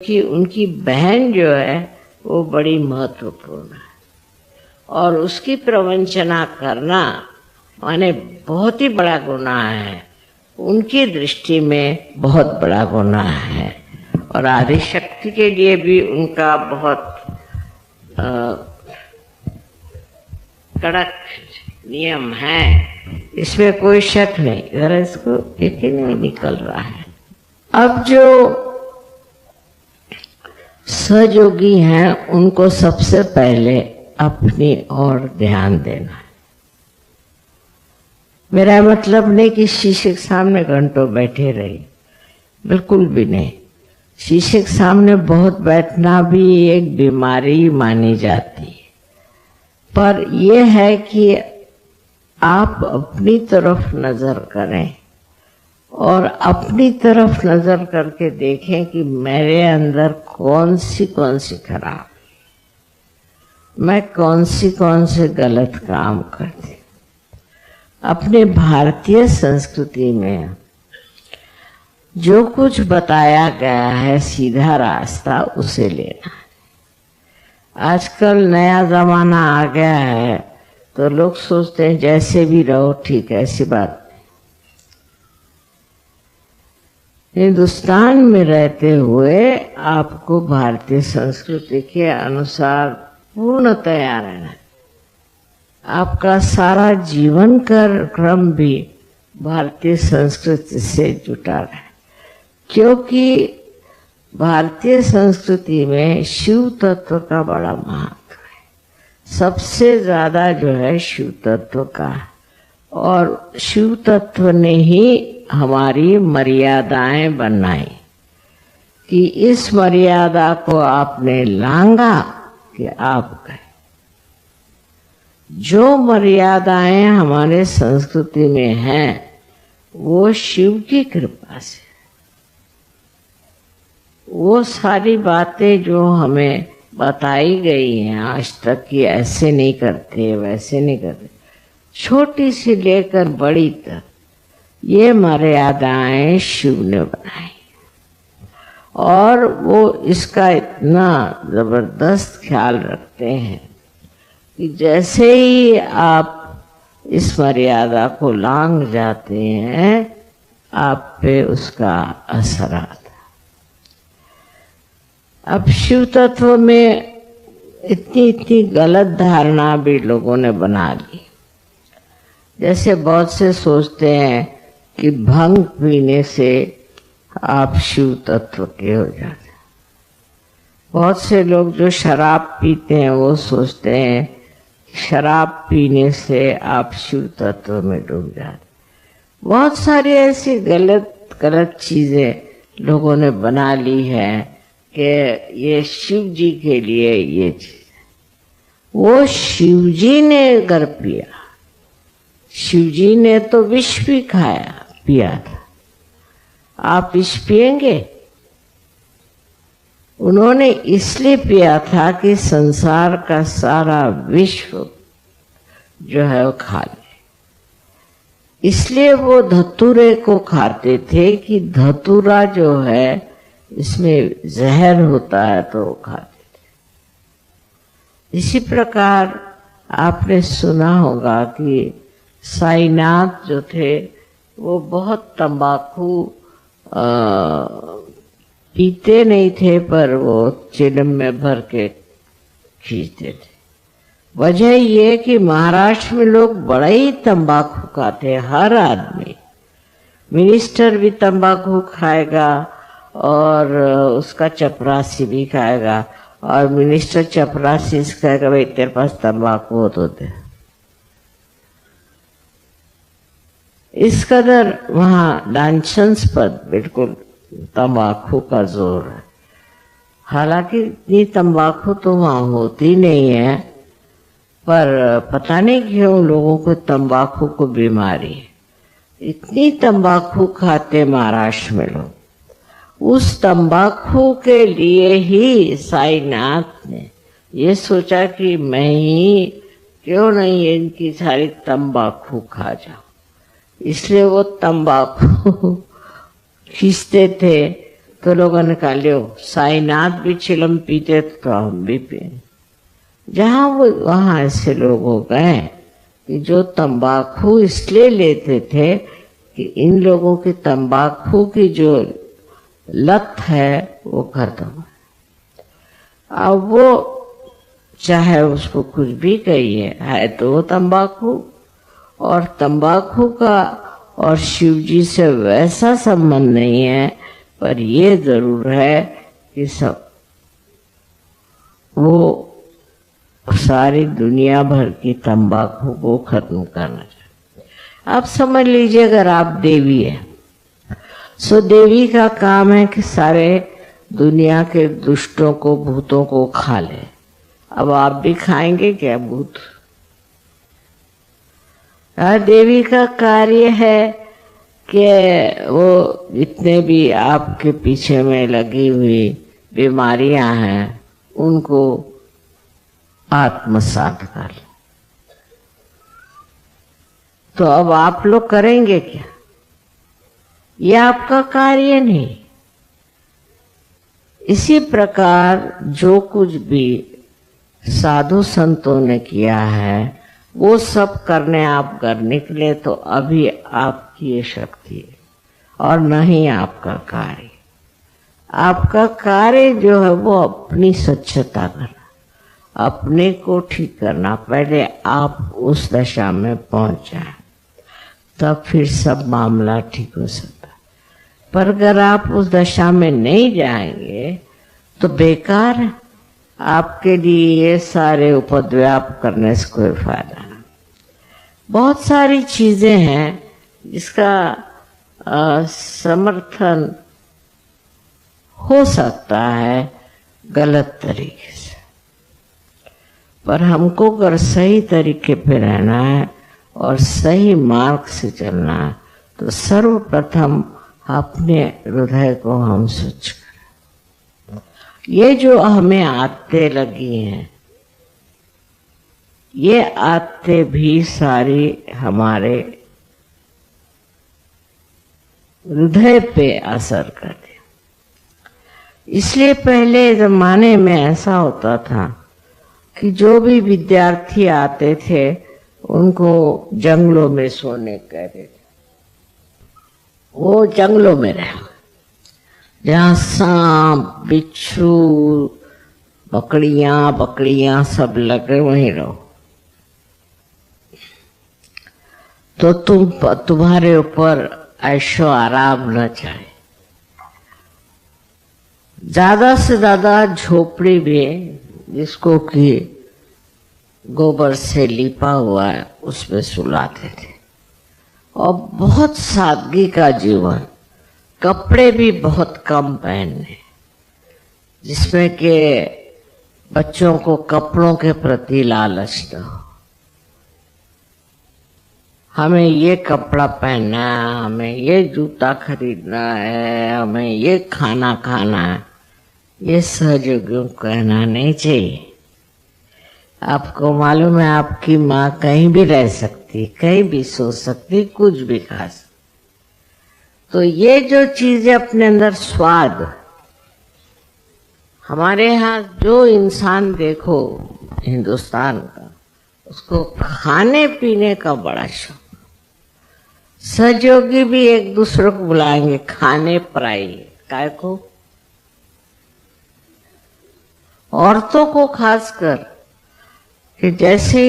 कि उनकी बहन जो है वो बड़ी महत्वपूर्ण है और उसकी प्रवंचना करना माने बहुत ही बड़ा गुनाह है, उनकी दृष्टि में बहुत बड़ा गुनाह है। और आदि शक्ति के लिए भी उनका बहुत कड़क नियम है, इसमें कोई शक नहीं। जरा इसको एक ही नहीं निकल रहा है। अब जो सहयोगी हैं उनको सबसे पहले अपनी ओर ध्यान देना है। मेरा मतलब नहीं कि शीशे के सामने घंटों बैठे रहिए, बिल्कुल भी नहीं। शीशे के सामने बहुत बैठना भी एक बीमारी मानी जाती है, पर यह है कि आप अपनी तरफ नजर करें और अपनी तरफ नजर करके देखें कि मेरे अंदर कौन सी खराब, मैं कौन से गलत काम करती। अपने भारतीय संस्कृति में जो कुछ बताया गया है सीधा रास्ता उसे लेना है। आजकल नया जमाना आ गया है तो लोग सोचते हैं जैसे भी रहो ठीक है, ऐसी बात। हिंदुस्तान में रहते हुए आपको भारतीय संस्कृति के अनुसार पूर्णतया रहना है। आपका सारा जीवन का क्रम भी भारतीय संस्कृति से जुटा है, क्योंकि भारतीय संस्कृति में शिव तत्व का बड़ा महत्व है। सबसे ज्यादा जो है शिव तत्व का, और शिव तत्व ने ही हमारी मर्यादाएं बनाई कि इस मर्यादा को आपने लांघा कि आप गए। जो मर्यादाएं हमारे संस्कृति में हैं वो शिव की कृपा से, वो सारी बातें जो हमें बताई गई हैं आज तक कि ऐसे नहीं करते वैसे नहीं करते, छोटी सी लेकर बड़ी तक ये मर्यादाएं शिव ने बनाई और वो इसका इतना जबरदस्त ख्याल रखते हैं कि जैसे ही आप इस मर्यादा को लांघ जाते हैं आप पे उसका असर आता। अब शिव तत्व में इतनी गलत धारणा भी लोगों ने बना ली। जैसे बहुत से सोचते हैं कि भंग पीने से आप शिव तत्व के हो जाते हैं। बहुत से लोग जो शराब पीते हैं वो सोचते हैं शराब पीने से आप शिव तत्व में डूब जाते। बहुत सारी ऐसी गलत चीजें लोगों ने बना ली है कि ये शिव जी के लिए ये चीज, वो शिव जी ने अगर पिया, शिव जी ने तो विष भी पिया था, आप विष पिएंगे? उन्होंने इसलिए पिया था कि संसार का सारा विश्व जो है वो खा ले। इसलिए वो धतूरे को खाते थे कि धतूरा जो है इसमें जहर होता है तो वो खाते थे। इसी प्रकार आपने सुना होगा कि साईनाथ जो थे वो बहुत तंबाकू पीते नहीं थे, पर वो चिलम में भर के खींचते थे। वजह ये कि महाराष्ट्र में लोग बड़ा ही तंबाकू खाते हैं। हर आदमी, मिनिस्टर भी तंबाकू खाएगा और उसका चपरासी भी खाएगा, और मिनिस्टर चपरासी से कहेगा भाई तेरे पास तंबाकू हो तो दे। इस कदर वहाँ लांछन पर बिल्कुल तंबाकू का जोर है। हालांकि इतनी तंबाकू तो वहाँ होती नहीं है, पर पता नहीं क्यों लोगों को तंबाकू को बीमारी है। इतनी तंबाकू खाते महाराष्ट्र में लोग। उस तंबाकू के लिए ही साईनाथ ने ये सोचा कि मैं ही क्यों नहीं इनकी सारी तंबाकू खा जाऊं। इसलिए वो तंबाकू खींचते थे तो लोगों ने कहा लो साईनाथ भी चिलम पीते तो हम भी पिए। जहाँ वो वहाँ ऐसे लोग हो गए कि जो तंबाकू इसलिए लेते थे कि इन लोगों की तंबाकू की जो लत है वो खत्म है। अब वो चाहे उसको कुछ भी कहिए, है तो वो तंबाकू, और तंबाकू का और शिव जी से वैसा संबंध नहीं है, पर ये जरूर है कि सब वो सारी दुनिया भर की तंबाकू को खत्म करना चाहिए। आप समझ लीजिए अगर आप देवी है, सो देवी का काम है कि सारे दुनिया के दुष्टों को, भूतों को खा ले। अब आप भी खाएंगे क्या भूत? देवी का कार्य है कि वो जितने भी आपके पीछे में लगी हुई बीमारियां हैं उनको आत्मसात कर ले। तो अब आप लोग करेंगे क्या? ये आपका कार्य नहीं। इसी प्रकार जो कुछ भी साधु संतों ने किया है वो सब करने आप कर निकले तो अभी आपकी ये शक्ति है और नहीं आपका कार्य। आपका कार्य जो है वो अपनी स्वच्छता करना, अपने को ठीक करना। पहले आप उस दशा में पहुंच जाए तब फिर सब मामला ठीक हो सकता है। पर अगर आप उस दशा में नहीं जाएंगे तो बेकार है। आपके लिए ये सारे उपद्व्याप करने से कोई फायदा नहीं। बहुत सारी चीजें हैं जिसका समर्थन हो सकता है गलत तरीके से, पर हमको अगर सही तरीके पे रहना है और सही मार्ग से चलना है तो सर्वप्रथम अपने हृदय को हम स्वच्छ करें। ये जो हमें आदतें लगी हैं, ये आदतें भी सारी हमारे हृदय पे असर करती। इसलिए पहले जमाने में ऐसा होता था कि जो भी विद्यार्थी आते थे उनको जंगलों में सोने कहते थे। वो जंगलों में रहे जहाँ सांप, बिच्छू, बकरियां सब लगे वहीं रहो। तो तुम्हारे ऊपर ऐशो आराम न चाहे। ज्यादा से ज्यादा झोपड़ी में जिसको कि गोबर से लिपा हुआ है उसमें सुलाते थे और बहुत सादगी का जीवन। कपड़े भी बहुत कम पहनने, जिसमें कि बच्चों को कपड़ों के प्रति लालच न हो। हमें ये कपड़ा पहनना है, हमें ये जूता खरीदना है, हमें ये खाना खाना है, ये सहयोगियों को कहना नहीं चाहिए। आपको मालूम है आपकी माँ कहीं भी रह सकती, कहीं भी सो सकती, कुछ भी खा सकती। तो ये जो चीजें अपने अंदर स्वाद, हमारे यहाँ जो इंसान देखो हिंदुस्तान का, उसको खाने पीने का बड़ा शौक। सहयोगी भी एक दूसरे को बुलाएंगे खाने पराई, काय को, औरतों को खासकर, कि जैसे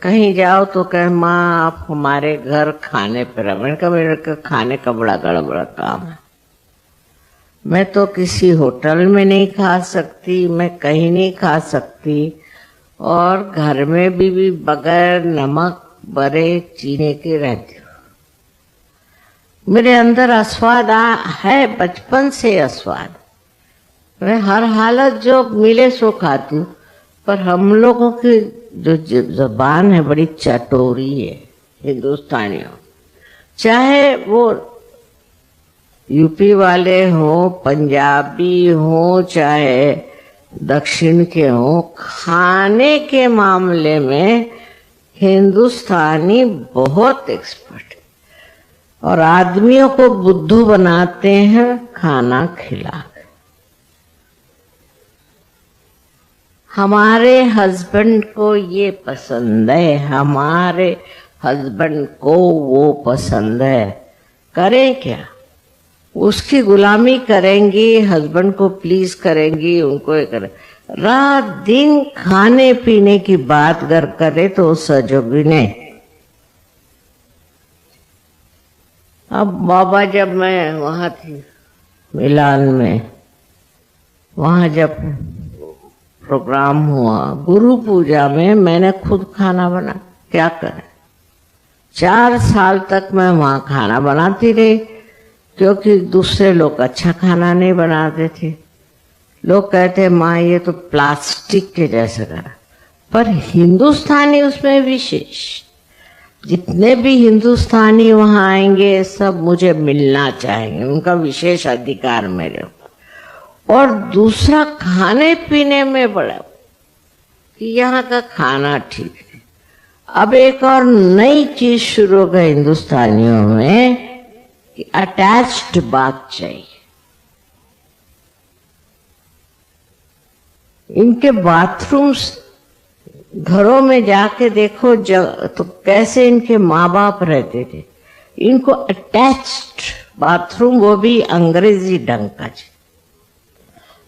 कहीं जाओ तो कहे माँ आप हमारे घर खाने पर आ। मैंने कहा मेरे खाने का बड़ा गड़बड़ा काम है, मैं तो किसी होटल में नहीं खा सकती, मैं कहीं नहीं खा सकती, और घर में भी बगैर नमक बरे चीनी के रहती हूँ। मेरे अंदर अस्वाद है, बचपन से अस्वाद। मैं हर हालत जो मिले सो खाती हूँ, पर हम लोगों की जो जबान है बड़ी चटोरी है हिंदुस्तानियों, चाहे वो यूपी वाले हो, पंजाबी हो, चाहे दक्षिण के हो। खाने के मामले में हिंदुस्तानी बहुत एक्सपर्ट है और आदमियों को बुद्धू बनाते हैं खाना खिला। हमारे हस्बैंड को ये पसंद है, हमारे हस्बैंड को वो पसंद है, करें क्या? उसकी गुलामी करेंगी, हस्बैंड को प्लीज करेंगी, उनको ये करें। रात दिन खाने पीने की बात अगर करे तो सजोगी नहीं। अब बाबा, जब मैं वहां थी मिलान में, वहां जब प्रोग्राम हुआ गुरु पूजा में, मैंने खुद खाना बना, क्या करें। 4 साल तक मैं वहां खाना बनाती रही, क्योंकि दूसरे लोग अच्छा खाना नहीं बनाते थे। लोग कहते माँ ये तो प्लास्टिक के जैसा करा, पर हिंदुस्तानी उसमें विशेष। जितने भी हिंदुस्तानी वहां आएंगे सब मुझे मिलना चाहेंगे, उनका विशेष अधिकार मेरे ऊपर। और दूसरा, खाने पीने में बड़ा कि यहाँ का खाना ठीक है। अब एक और नई चीज शुरू हो गई हिंदुस्तानियों में कि अटैच्ड बात चाहिए। इनके बाथरूम्स घरों में जाके देखो तो कैसे इनके माँ बाप रहते थे। इनको अटैच्ड बाथरूम, वो भी अंग्रेजी ढंग का।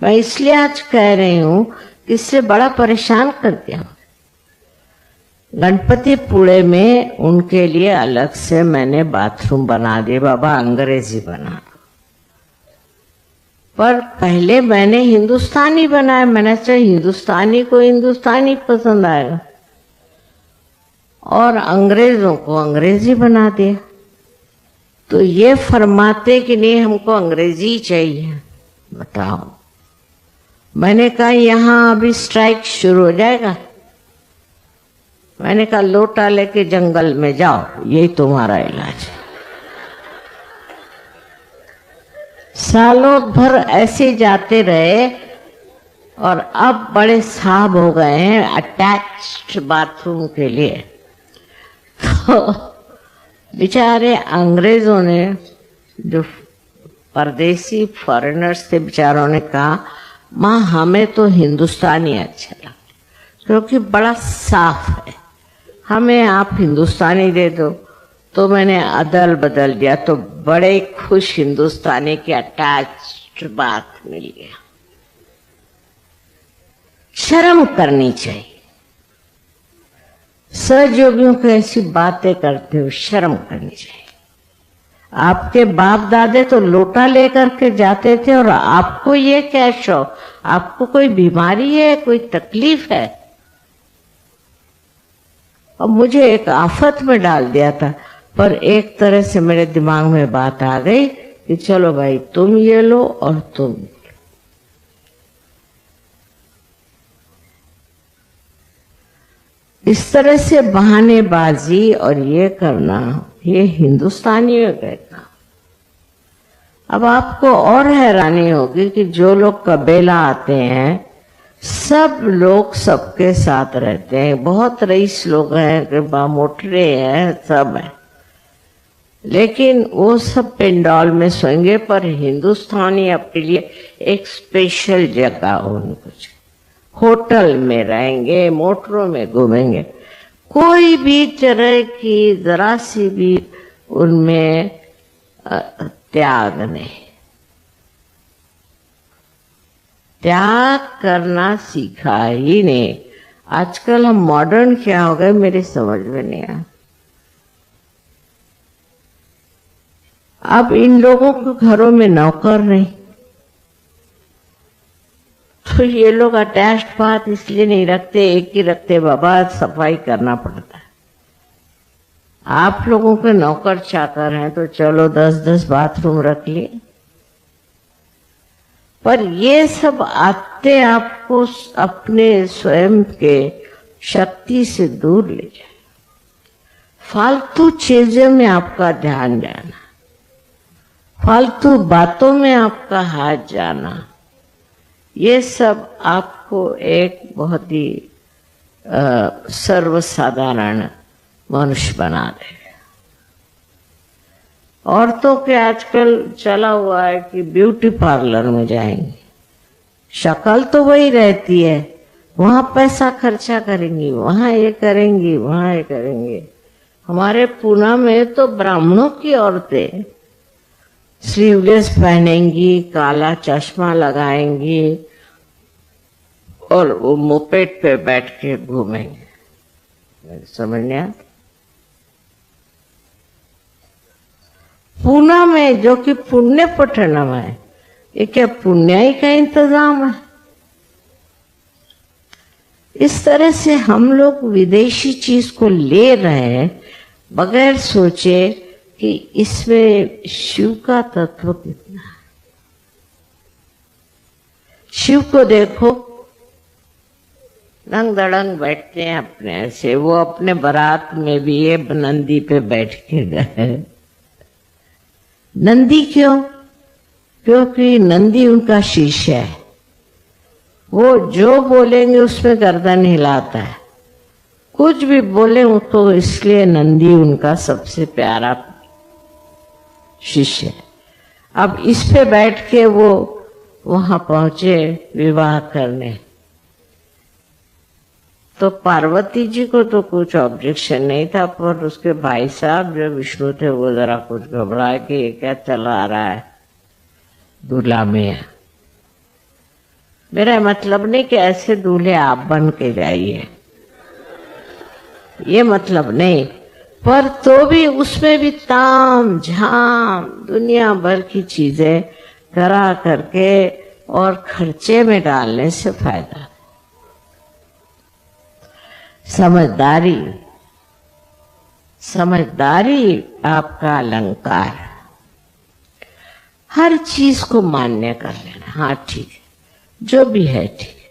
मैं इसलिए आज कह रही हूं कि इससे बड़ा परेशान कर दिया। गणपतिपुणे में उनके लिए अलग से मैंने बाथरूम बना दिए, बाबा अंग्रेजी बना। पर पहले मैंने हिंदुस्तानी बनाया। मैंने सोचा हिंदुस्तानी को हिंदुस्तानी पसंद आएगा, और अंग्रेजों को अंग्रेजी बना दिया। तो ये फरमाते कि नहीं हमको अंग्रेजी चाहिए। बताओ, मैंने कहा यहाँ अभी स्ट्राइक शुरू हो जाएगा। मैंने कहा लोटा लेके जंगल में जाओ, यही तुम्हारा इलाज है। सालों भर ऐसे जाते रहे, और अब बड़े साहब हो गए हैं अटैच्ड बाथरूम के लिए। तो बेचारे अंग्रेजों ने, जो परदेसी फॉरेनर्स थे, बेचारों ने कहा माँ हमें तो हिंदुस्तानी अच्छा लगता क्योंकि बड़ा साफ है, हमें आप हिंदुस्तानी दे दो। तो मैंने अदल बदल दिया, तो बड़े खुश हिंदुस्तानी की अटैच्ड बात मिल गया। शर्म करनी चाहिए। सहयोगियों को ऐसी बातें करते हो, शर्म करनी चाहिए। आपके बाप दादे तो लोटा लेकर के जाते थे, और आपको ये क्या शौक? आपको कोई बीमारी है, कोई तकलीफ है? और मुझे एक आफत में डाल दिया था, पर एक तरह से मेरे दिमाग में बात आ गई कि चलो भाई तुम ये लो और तुम ये लो। इस तरह से बहानेबाजी और ये करना, ये हिंदुस्तानियों का काम। अब आपको और हैरानी होगी कि जो लोग कबीला आते हैं, सब लोग सबके साथ रहते हैं। बहुत रईस लोग हैं, मोटरे हैं, सब हैं, लेकिन वो सब पेंडॉल में सोएंगे। पर हिंदुस्तानी अपने लिए एक स्पेशल जगह, उनको होटल में रहेंगे, मोटरों में घूमेंगे। कोई भी तरह की जरा सी भी उनमें त्याग नहीं। त्याग करना सीखा ही नहीं। आजकल हम मॉडर्न क्या हो गए मेरे समझ में नहीं आया। अब इन लोगों को घरों में नौकर नहीं, तो ये लोग अटैच्ड बात इसलिए नहीं रखते, एक ही रखते, बाबा सफाई करना पड़ता है। आप लोगों के नौकर चाकर हैं तो चलो 10-10 बाथरूम रख लिए, पर ये सब आते आपको अपने स्वयं के शक्ति से दूर ले जाए। फालतू चीजों में आपका ध्यान जाना, फालतू बातों में आपका हाथ जाना, ये सब आपको एक बहुत ही सर्वसाधारण मनुष्य बना देगा। औरतों के आजकल चला हुआ है कि ब्यूटी पार्लर में जाएंगी, शक्ल तो वही रहती है, वहां पैसा खर्चा करेंगी, वहां ये करेंगी, वहां ये करेंगे। हमारे पूना में तो ब्राह्मणों की औरतें स्लीवलेस पहनेंगी, काला चश्मा लगाएंगी और वो मोपेड पे बैठ के घूमेंगे। समझ नहीं आता। पूना में जो कि पुण्य पట్టणम है, ये क्या पुण्याई का इंतजाम है? इस तरह से हम लोग विदेशी चीज को ले रहे हैं बगैर सोचे कि इसमें शिव का तत्व कितना है। शिव को देखो, रंग दड़ंग बैठते हैं अपने ऐसे। वो अपने बारात में भी ये नंदी पे बैठ के गए। नंदी क्यों? क्योंकि नंदी उनका शिष्य है। वो जो बोलेंगे उसमें गर्दन हिलाता है, कुछ भी बोले उसको, इसलिए नंदी उनका सबसे प्यारा शिष्य है। अब इस पे बैठ के वो वहां पहुंचे विवाह करने, तो पार्वती जी को तो कुछ ऑब्जेक्शन नहीं था, पर उसके भाई साहब जो विष्णु थे वो जरा कुछ घबराए कि ये क्या चला आ रहा है दूल्हा में। मेरा मतलब नहीं कि ऐसे दूल्हे आप बन के जाइए, ये मतलब नहीं, पर तो भी उसमें भी ताम झाम दुनिया भर की चीजें करा करके और खर्चे में डालने से फायदा। समझदारी, समझदारी आपका अलंकार। हर चीज को मान्य कर लेना, हाँ ठीक है, जो भी है ठीक है।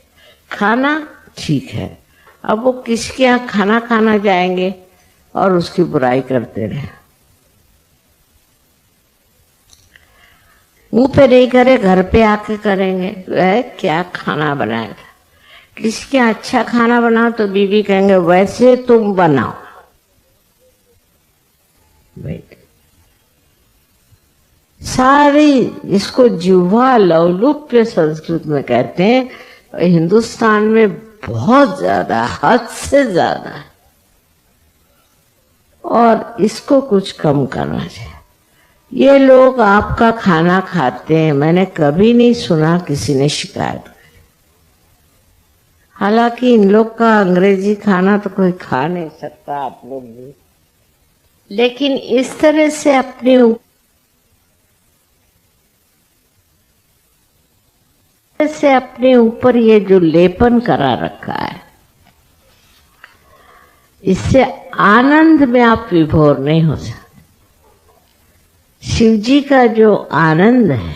खाना ठीक है, अब वो किसके यहाँ खाना खाना जाएंगे और उसकी बुराई करते रहे। मुंह पे नहीं करे, घर पे आके करेंगे। वह क्या खाना बनाएगा? किसके अच्छा खाना बनाओ तो बीवी कहेंगे वैसे तुम बनाओ। सारी इसको जिह्वा लौलुप्य संस्कृत में कहते हैं, हिंदुस्तान में बहुत ज्यादा, हद से ज्यादा है, और इसको कुछ कम करना चाहिए। ये लोग आपका खाना खाते हैं, मैंने कभी नहीं सुना किसी ने शिकायत की। हालांकि इन लोग का अंग्रेजी खाना तो कोई खा नहीं सकता, आप लोग भी, लेकिन इस तरह से अपने ऊपर ये जो लेपन करा रखा है, इससे आनंद में आप विभोर नहीं हो सकते। शिव जी का जो आनंद है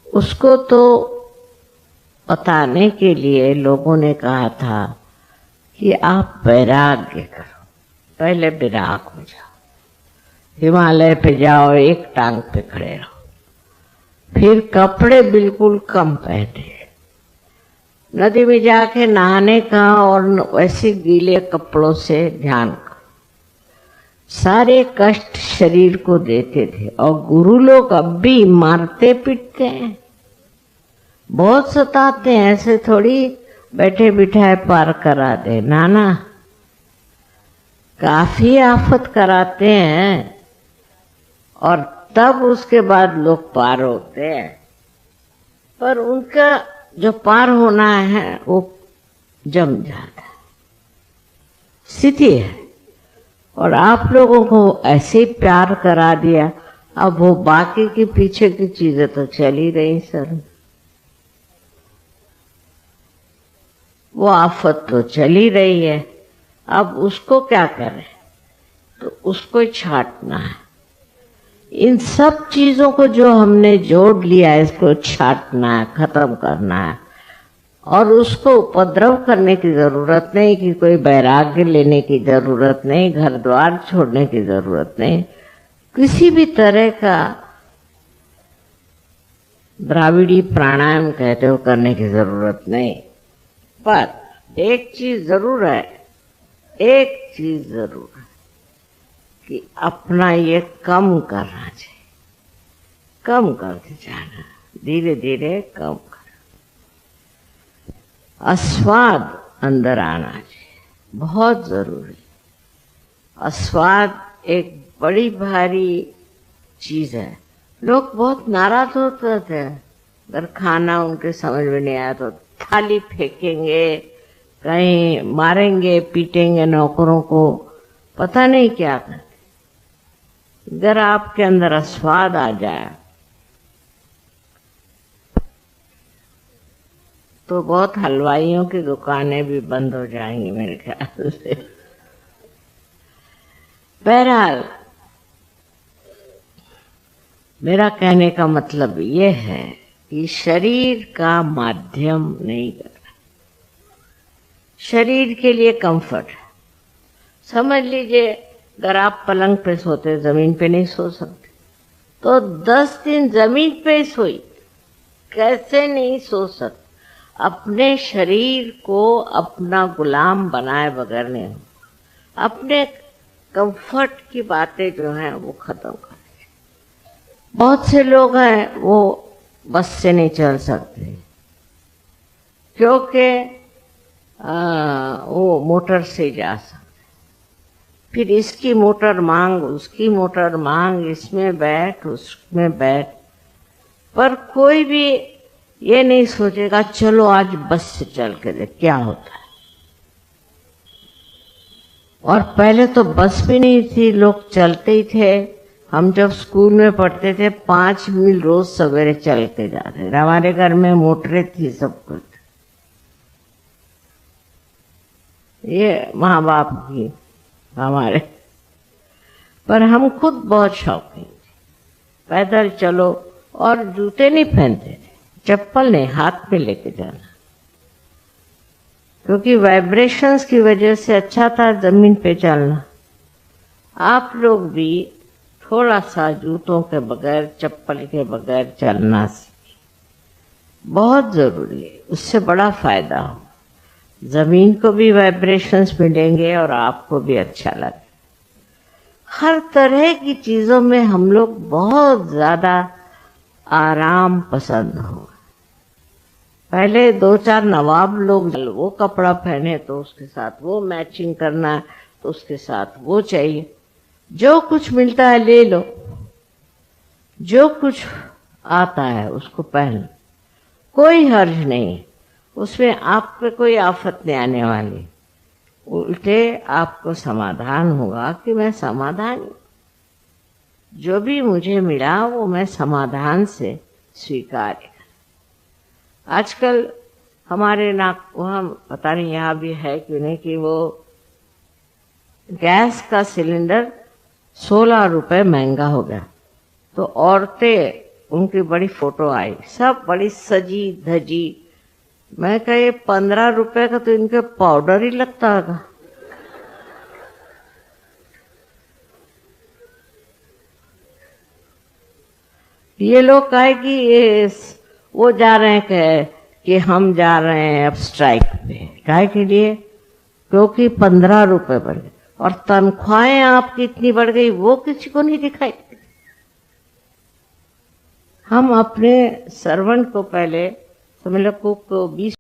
उसको तो बताने के लिए लोगों ने कहा था कि आप वैराग्य करो, पहले विराग हो जाओ, हिमालय पे जाओ, एक टांग पे खड़े रहो, फिर कपड़े बिल्कुल कम पहने, नदी में जाके नहाने का और वैसे गीले कपड़ों से ध्यान करो। सारे कष्ट शरीर को देते थे, और गुरु लोग अब भी मारते पीटते हैं, बहुत सताते हैं। ऐसे थोड़ी बैठे बिठाए पार करा दे, नाना, काफी आफत कराते हैं, और तब उसके बाद लोग पार होते हैं। पर उनका जो पार होना है वो जम जाता है, स्थिति है। और आप लोगों को ऐसे प्यार करा दिया, अब वो बाकी के पीछे की चीजें तो चल ही रही सर, वो आफत तो चल ही रही है। अब उसको क्या करें? तो उसको छाटना है। इन सब चीजों को जो हमने जोड़ लिया है, इसको छाटना है, खत्म करना है। और उसको उपद्रव करने की जरूरत नहीं, कि कोई वैराग्य लेने की जरूरत नहीं, घर द्वार छोड़ने की जरूरत नहीं, किसी भी तरह का द्राविड़ी प्राणायाम कहते हो करने की जरूरत नहीं। पर एक चीज जरूर है, एक चीज जरूर है कि अपना ये कम करना चाहिए, कम करते जाना, धीरे धीरे कम कर। अस्वाद अंदर आना चाहिए, बहुत जरूरी। अस्वाद एक बड़ी भारी चीज है। लोग बहुत नाराज होते थे अगर खाना उनके समझ में नहीं आया तो थाली फेंकेंगे, कहीं मारेंगे पीटेंगे नौकरों को, पता नहीं क्या करते। अगर आपके अंदर अस्वाद आ जाए तो बहुत हलवाइयों की दुकानें भी बंद हो जाएंगी मेरे ख्याल से। बहरहाल मेरा कहने का मतलब ये है कि शरीर का माध्यम नहीं करना, शरीर के लिए कंफर्ट है। समझ लीजिए अगर आप पलंग पे सोते, जमीन पे नहीं सो सकते, तो 10 दिन जमीन पे सोई, कैसे नहीं सो सकते। अपने शरीर को अपना गुलाम बनाए बगैर नहीं हो। अपने कंफर्ट की बातें जो हैं वो खत्म कर। बहुत से लोग हैं वो बस से नहीं चल सकते क्योंकि वो मोटर से जा सकते। फिर इसकी मोटर मांग, उसकी मोटर मांग, इसमें बैठ उसमें बैठ, पर कोई भी ये नहीं सोचेगा चलो आज बस से चल के देख क्या होता है। और पहले तो बस भी नहीं थी, लोग चलते ही थे। हम जब स्कूल में पढ़ते थे 5 मील रोज सवेरे चल के जाते थे। हमारे घर में मोटरें थी, सब कुछ। ये माँ बाप की हमारे, पर हम खुद बहुत शौकीन थे। पैदल चलो, और जूते नहीं पहनते थे, चप्पल नहीं, हाथ में लेके जाना, क्योंकि वाइब्रेशंस की वजह से अच्छा था जमीन पे चलना। आप लोग भी थोड़ा सा जूतों के बगैर, चप्पल के बगैर चलना सीखें, बहुत जरूरी है। उससे बड़ा फायदा हो, जमीन को भी वाइब्रेशंस मिलेंगे और आपको भी अच्छा लगे। हर तरह की चीजों में हम लोग बहुत ज्यादा आराम पसंद हो। पहले 2-4 नवाब लोग वो कपड़ा पहने तो उसके साथ वो मैचिंग करना, तो उसके साथ वो चाहिए। जो कुछ मिलता है ले लो, जो कुछ आता है उसको पहन, कोई हर्ज नहीं, उसमें आप पे कोई आफत नहीं आने वाली। उल्टे आपको समाधान होगा कि मैं समाधान, जो भी मुझे मिला वो मैं समाधान से स्वीकार कर। आजकल हमारे वहाँ पता नहीं यहाँ भी है कि नहीं कि वो गैस का सिलेंडर 16 रुपए महंगा हो गया। तो औरतें, उनकी बड़ी फोटो आई, सब बड़ी सजी धजी। मैं कहा ये 15 रुपए का तो इनके पाउडर ही लगता होगा। ये लोग कहे कि ये वो जा रहे हैं कि हम जा रहे हैं अब स्ट्राइक पे। काहे के लिए? क्योंकि 15 रुपए बढ़ गए और तनख्वाहें आपकी इतनी बढ़ गई, वो किसी को नहीं दिखाई। हम अपने सर्वेंट को पहले, समझ लो कुक को 20